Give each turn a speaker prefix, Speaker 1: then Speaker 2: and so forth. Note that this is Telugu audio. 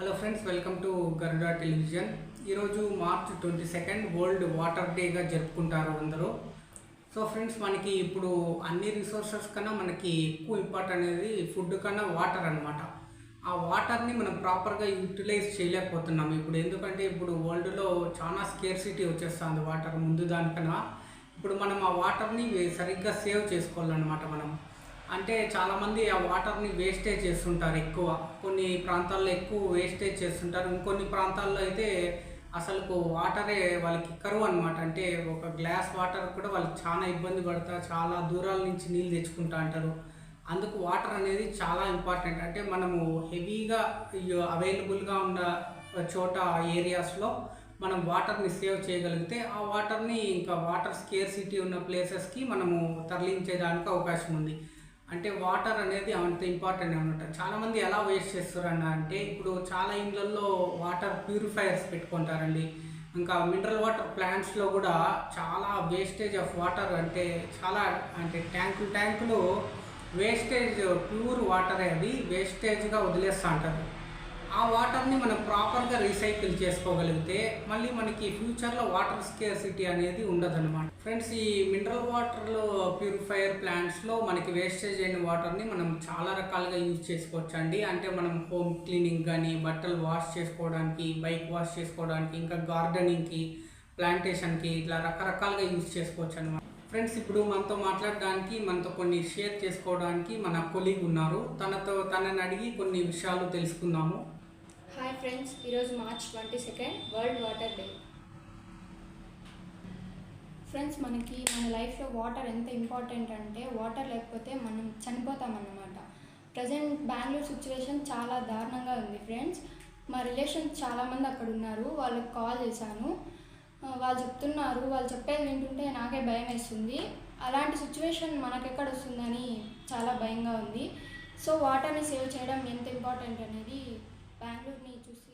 Speaker 1: Hello friends, welcome to Garuda television. ఈరోజు మార్చ్ 22 వరల్డ్ వాటర్ డేగా జరుపుకుంటారు అందరూ. సో ఫ్రెండ్స్, మనకి ఇప్పుడు అన్ని రిసోర్సెస్ కన్నా మనకి ఎక్కువ ఇంపార్టెంట్ అనేది ఫుడ్ కన్నా వాటర్ అనమాట. ఆ వాటర్ని మనం ప్రాపర్గా యూటిలైజ్ చేయలేకపోతున్నాం ఇప్పుడు. ఎందుకంటే ఇప్పుడు వరల్డ్లో చాలా స్కేర్సిటీ వచ్చేస్తుంది వాటర్ ముందు దానికన్నా. ఇప్పుడు మనం ఆ వాటర్ని సరిగ్గా సేవ్ చేసుకోవాలన్నమాట. మనం అంటే చాలామంది ఆ వాటర్ని వేస్టేజ్ చేస్తుంటారు ఎక్కువ. కొన్ని ప్రాంతాల్లో ఎక్కువ వేస్టేజ్ చేస్తుంటారు, ఇంకొన్ని ప్రాంతాల్లో అయితే అసలు వాటరే వాళ్ళకి కరువు అనమాట. అంటే ఒక గ్లాస్ వాటర్ కూడా వాళ్ళకి చాలా ఇబ్బంది పడతారు, చాలా దూరాల నుంచి నీళ్ళు తెచ్చుకుంటా అంటారు. అందుకు వాటర్ అనేది చాలా ఇంపార్టెంట్. అంటే మనము హెవీగా అవైలబుల్గా ఉన్న చోట ఏరియాస్లో మనం వాటర్ని సేవ్ చేయగలిగితే ఆ వాటర్ని ఇంకా వాటర్ స్కేర్సిటీ ఉన్న ప్లేసెస్కి మనము తరలించేదానికి అవకాశం ఉంది. అంటే వాటర్ అనేది అంత ఇంపార్టెంట్ అనమాట. చాలామంది ఎలా వేస్ట్ చేస్తారన్న అంటే ఇప్పుడు చాలా ఇండ్లల్లో వాటర్ ప్యూరిఫైయర్స్ పెట్టుకుంటారండి. ఇంకా మినరల్ వాటర్ ప్లాంట్స్లో కూడా చాలా వేస్టేజ్ ఆఫ్ వాటర్, అంటే చాలా అంటే ట్యాంకులు వేస్టేజ్, ప్యూర్ వాటరే అది వేస్టేజ్గా వదిలేస్తూ ఉంటారు. ఆ వాటర్ని మనం ప్రాపర్గా రీసైకిల్ చేసుకోగలిగితే మళ్ళీ మనకి ఫ్యూచర్లో వాటర్ స్కేర్సిటీ అనేది ఉండదన్నమాట. ఫ్రెండ్స్, ఈ మినరల్ వాటర్లో ప్యూరిఫైయర్ ప్లాంట్స్లో మనకి వేస్టేజ్ అయిన వాటర్ని మనం చాలా రకాలుగా యూజ్ చేసుకోవచ్చు అండి. అంటే మనం హోమ్ క్లీనింగ్ కానీ, బట్టలు వాష్ చేసుకోవడానికి, బైక్ వాష్ చేసుకోవడానికి, ఇంకా గార్డెనింగ్కి, ప్లాంటేషన్కి, ఇట్లా రకరకాలుగా యూజ్ చేసుకోవచ్చు అనమాట. ఫ్రెండ్స్, ఇప్పుడు మనతో మాట్లాడడానికి, మనతో కొన్ని షేర్ చేసుకోవడానికి మన కొలీగ్ ఉన్నారు. తనని అడిగి కొన్ని విషయాలు తెలుసుకుందాము.
Speaker 2: హాయ్ ఫ్రెండ్స్, ఈరోజు March 22 world water day. Friends, మనకి మన లైఫ్లో వాటర్ ఎంత ఇంపార్టెంట్ అంటే వాటర్ లేకపోతే మనం చనిపోతామన్నమాట. ప్రజెంట్ బెంగళూరు సిచ్యువేషన్ చాలా దారుణంగా ఉంది ఫ్రెండ్స్. మా రిలేషన్స్ చాలామంది అక్కడ ఉన్నారు, వాళ్ళకి కాల్ చేశాను. వాళ్ళు చెప్తున్నారు, వాళ్ళు చెప్పేది వింటుంటే నాకే భయం వేస్తుంది. అలాంటి సిచ్యువేషన్ మనకెక్కడ వస్తుందని చాలా భయంగా ఉంది. సో వాటర్ని సేవ్ చేయడం ఎంత ఇంపార్టెంట్ అనేది బెంగళూరుని చూసి